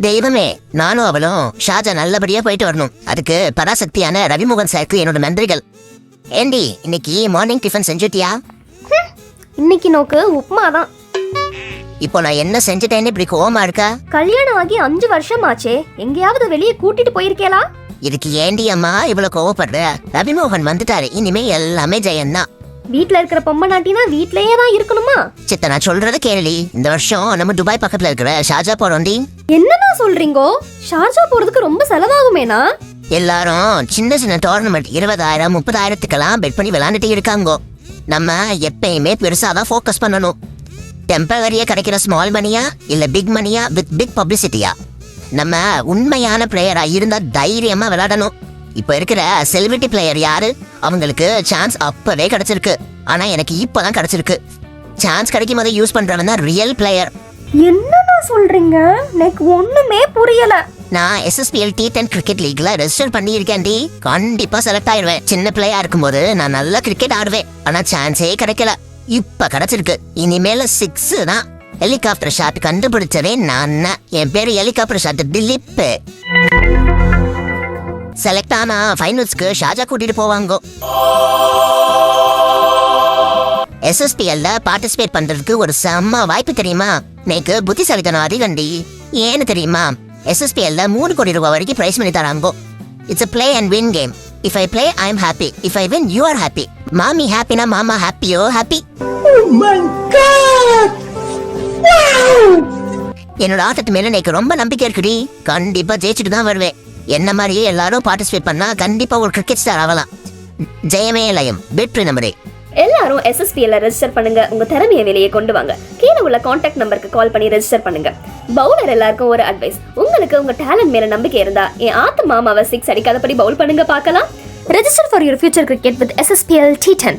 தெய்வமே, நானும் அவளும் ஷாஜா நல்லபடியா போயிட்டு வரணும். அதுக்கு பராசக்தியான ரவிமோகன் சாருக்கு என்னோட நன்றிகள். ஏண்டி, இன்னைக்கு மார்னிங் டிஃபன் செஞ்சுட்டியா? இன்னைக்கு நோக்கு உப்புமா தான். இப்போ நான் என்ன செஞ்சுட்டேன்னு இப்படி கோவமா இருக்கா? கல்யாணம் ஆகி 5 வருஷம் ஆச்சே, எங்கேயாவது வெளியே கூட்டிட்டு போயிருக்கேளா? இதுக்கு ஏண்டி அம்மா இவ்வளவு கோவப்படுற? ரவிமோகன் வந்துட்டாரு, இனிமே எல்லாமே ஜெயந்தான். வீட்ல இருக்கிற பொம்மநாட்டினா வீட்லயே தான் இருக்கணுமா? சித்த, நான் சொல்றத கேளு. இந்த வருஷம் நம்ம துபாய் பக்கத்துல இருக்கிற ஷார்ஜா போறோம்டி. என்னன்னா சொல்றீங்கோ? ஷார்ஜா போறதுக்கு ரொம்ப செலவாகுமேனா? எல்லாரும் சின்ன சின்ன டோர்னமெண்ட் 20,000 30,000த்துக்கெல்லாம் பெட் பண்ணி விளையாண்டுட்டு இருக்காங்க. நம்ம எப்பயுமே பெருசாதான் ஃபோக்கஸ் பண்ணணும். டெம்பரரியா கிடைக்கிற ஸ்மால் மணியா இல்ல பிக் மணியா வித் பிக் பப்ளிசிட்டியா? நம்ம உண்மையான பிளேயரா இருந்தா தைரியமா விளையாடணும். இப்ப இருக்கிற செலிபிரிட்டி பிளேயர் யாரு? அவங்களுக்கு சான்ஸ் அப்பவே கிடைச்சிருக்கு. ஆனா எனக்கு இப்பதான் கிடைச்சிருக்கு. சான்ஸ் கிடைக்கும் போது யூஸ் பண்றவன் தான் ரியல் பிளேயர். என்னன்னா சொல்றீங்க? எனக்கு ஒண்ணுமே புரியல. நான் SSPL T10 கிரிக்கெட் லீக்ல ரெஜிஸ்டர் பண்ணி இருக்கேன்டி. கண்டிப்பா செலக்ட் ஆயிடுவேன். சின்ன பிளேயா இருக்கும்போது நான் நல்லா கிரிக்கெட் ஆடுவேன். ஆனா சான்ஸே கிடைக்கல. இப்ப கிடைச்சிருக்கு. இனிமேல 6 தான். ஹெலிகாப்டர் ஷாட் கண்டுபிடிச்சவே நான். என் பேரு ஹெலிகாப்டர் ஷாட் திலீப். செலக்ட் ஆனா ஃபைனல்ஸ்க்கு ஷாஜா கூட்டிட்டு போவாங்க. SSPL பார்ட்டிசிபேட் பண்றதுக்கு ஒரு செம்ம வாய்ப்பு தெரியுமா? எனக்கு புத்திசாலித்தனம் அதிகண்டி. ஏன்னு தெரியுமா? SSPL 3 கோடி ரூபாய் வரைக்கும் பிரைஸ் பண்ணி தராங்க. It's a play and win game. If I play, I am happy. If I win, you are happy. மாமி ஹாப்பினா மாமா ஹாப்பியோ happy. Oh my God! Wow! என்னோட ஆட்டத்து மேல எனக்கு ரொம்ப நம்பிக்கை இருக்குடி. கண்டிப்பா ஜெயிச்சுட்டு தான் வருவேன். என்ன மாதிரியே எல்லாரும் பார்ட்டிசிபேட் பண்ணா கண்டிப்பா ஒரு கிரிக்கெட் ஸ்டார் ஆகலாம். ஜெயமே லயம் வெற்றி நம்பரே. எல்லாரும் SSPL ரெஜிஸ்டர் பண்ணுங்க. உங்க திறமையை வெளியே கொண்டு வாங்க. கீழே உள்ள கான்டாக்ட் நம்பருக்கு கால் பண்ணி ரெஜிஸ்டர் பண்ணுங்க. பவுலர் எல்லாருக்கும் ஒரு அட்வைஸ். உங்களுக்கு உங்க டேலண்ட் மேல நம்பிக்கை இருந்தா என் ஆத்து மாமாவை 6 அடிக்காதபடி பவுல் பண்ணுங்க பார்க்கலாம். Register for your future cricket with SSPL T10.